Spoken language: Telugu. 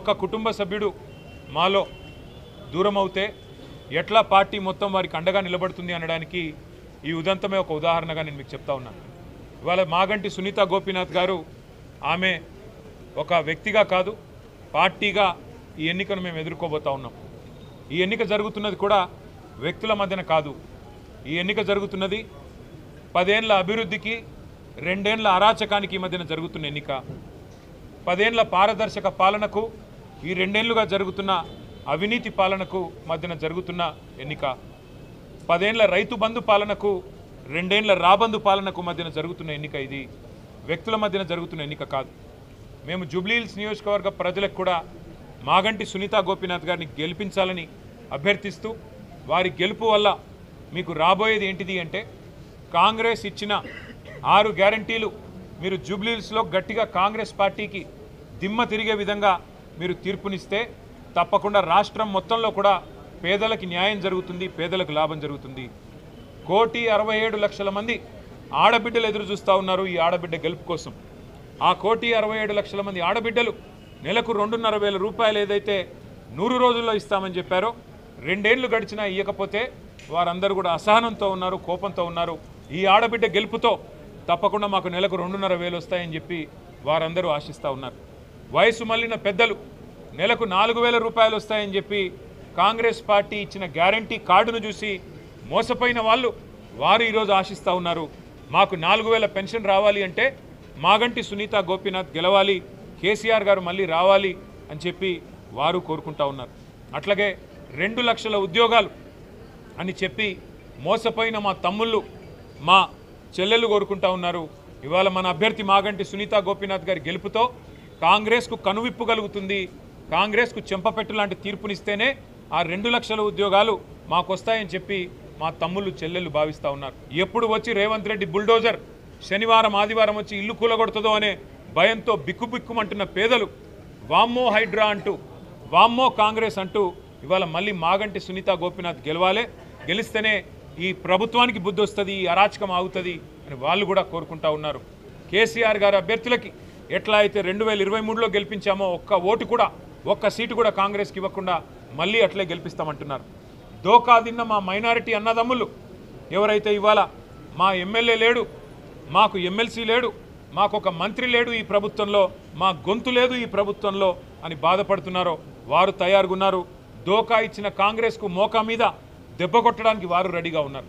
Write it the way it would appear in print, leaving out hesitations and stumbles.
ఒక కుటుంబ సభ్యుడు మాలో దూరం అవుతే ఎట్లా పార్టీ మొత్తం వారికి అండగా నిలబడుతుంది అనడానికి ఈ ఉదంతమే ఒక ఉదాహరణగా నేను మీకు చెప్తా ఉన్నాను. ఇవాళ మాగంటి సునీత గోపీనాథ్ గారు ఆమె ఒక వ్యక్తిగా కాదు పార్టీగా ఈ ఎన్నికను మేము ఎదుర్కోబోతా ఉన్నాం. ఈ ఎన్నిక జరుగుతున్నది కూడా వ్యక్తుల మధ్యన కాదు. ఈ ఎన్నిక జరుగుతున్నది 10 ఏళ్ల అభివృద్ధికి 2 ఏళ్ల అరాచకానికి మధ్యన జరుగుతున్న ఎన్నిక. 10 ఏళ్ల పారదర్శక పాలనకు ఈ 2 ఏళ్లుగా జరుగుతున్న అవినీతి పాలనకు మధ్యన జరుగుతున్న ఎన్నిక. 10 ఏళ్ల రైతు బంధు పాలనకు 2 ఏళ్ల రాబందు పాలనకు మధ్యన జరుగుతున్న ఎన్నిక. ఇది వ్యక్తుల మధ్యన జరుగుతున్న ఎన్నిక కాదు. మేము జూబ్లీహిల్స్ నియోజకవర్గ ప్రజలకు కూడా మాగంటి సునీత గోపీనాథ్ గారిని గెలిపించాలని అభ్యర్థిస్తూ వారి గెలుపు వల్ల మీకు రాబోయేది ఏంటిది అంటే కాంగ్రెస్ ఇచ్చిన 6 గ్యారంటీలు మీరు జూబ్లీహిల్స్లో గట్టిగా కాంగ్రెస్ పార్టీకి దిమ్మ తిరిగే విధంగా మీరు తీర్పునిస్తే తప్పకుండా రాష్ట్రం మొత్తంలో కూడా పేదలకు న్యాయం జరుగుతుంది, పేదలకు లాభం జరుగుతుంది. 1,67,00,000 మంది ఆడబిడ్డలు ఎదురు చూస్తూ ఉన్నారు ఈ ఆడబిడ్డ గెలుపు కోసం. ఆ 1,67,00,000 మంది ఆడబిడ్డలు నెలకు 2,500 రూపాయలు ఏదైతే 100 రోజుల్లో ఇస్తామని చెప్పారో 2 ఏళ్లు గడిచినా ఇవ్వకపోతే వారందరూ కూడా అసహనంతో ఉన్నారు, కోపంతో ఉన్నారు. ఈ ఆడబిడ్డ గెలుపుతో తప్పకుండా మాకు నెలకు 2,500 వస్తాయని చెప్పి వారందరూ ఆశిస్తూ ఉన్నారు. వయసు మళ్ళిన పెద్దలు నెలకు 4,000 రూపాయలు వస్తాయని చెప్పి కాంగ్రెస్ పార్టీ ఇచ్చిన గ్యారంటీ కార్డును చూసి మోసపోయిన వారు ఈరోజు ఆశిస్తూ ఉన్నారు. మాకు 4,000 పెన్షన్ రావాలి అంటే మాగంటి సునీత గోపీనాథ్ గెలవాలి, కేసీఆర్ గారు మళ్ళీ రావాలి అని చెప్పి వారు కోరుకుంటూ ఉన్నారు. అట్లాగే 2 లక్షల ఉద్యోగాలు అని చెప్పి మోసపోయిన మా తమ్ముళ్ళు మా చెల్లెళ్ళు కోరుకుంటూ ఉన్నారు. ఇవాళ మన అభ్యర్థి మాగంటి సునీత గోపీనాథ్ గారి గెలుపుతో కాంగ్రెస్కు కనువిప్పు కలుగుతుంది. కాంగ్రెస్కు చెంపపెట్టు లాంటి తీర్పునిస్తేనే ఆ 2 లక్షల ఉద్యోగాలు మాకు వస్తాయని చెప్పి మా తమ్ముళ్ళు చెల్లెళ్ళు భావిస్తూ ఉన్నారు. ఎప్పుడు వచ్చి రేవంత్ రెడ్డి బుల్డోజర్ శనివారం ఆదివారం వచ్చి ఇల్లు కూలగొడుతుందో అనే భయంతో బిక్కుబిక్కుమంటున్న పేదలు వామ్మో హైడ్రా అంటూ వామ్మో కాంగ్రెస్ అంటూ ఇవాళ మళ్ళీ మాగంటి సునీత గోపీనాథ్ గెలవాలి, గెలిస్తేనే ఈ ప్రభుత్వానికి బుద్ధి వస్తుంది, ఈ అరాచకం ఆగుతుంది అని వాళ్ళు కూడా కోరుకుంటా ఉన్నారు. కేసీఆర్ గారి అభ్యర్థులకి ఎట్లా అయితే 2023లో గెలిపించామో ఒక్క సీటు కూడా కాంగ్రెస్కి ఇవ్వకుండా మళ్ళీ అట్లే గెలిపిస్తామంటున్నారు. దోకా తిన్న మా మైనారిటీ అన్నదమ్ములు ఎవరైతే ఇవాళ మా ఎమ్మెల్యే లేడు, మాకు ఎమ్మెల్సీ లేడు, మాకు ఒక మంత్రి లేడు ఈ ప్రభుత్వంలో, మా గొంతు లేదు ఈ ప్రభుత్వంలో అని బాధపడుతున్నారో వారు తయారుగున్నారు. దోకా ఇచ్చిన కాంగ్రెస్కు మోకా మీద దెబ్బ కొట్టడానికి వారు రెడీగా ఉన్నారు.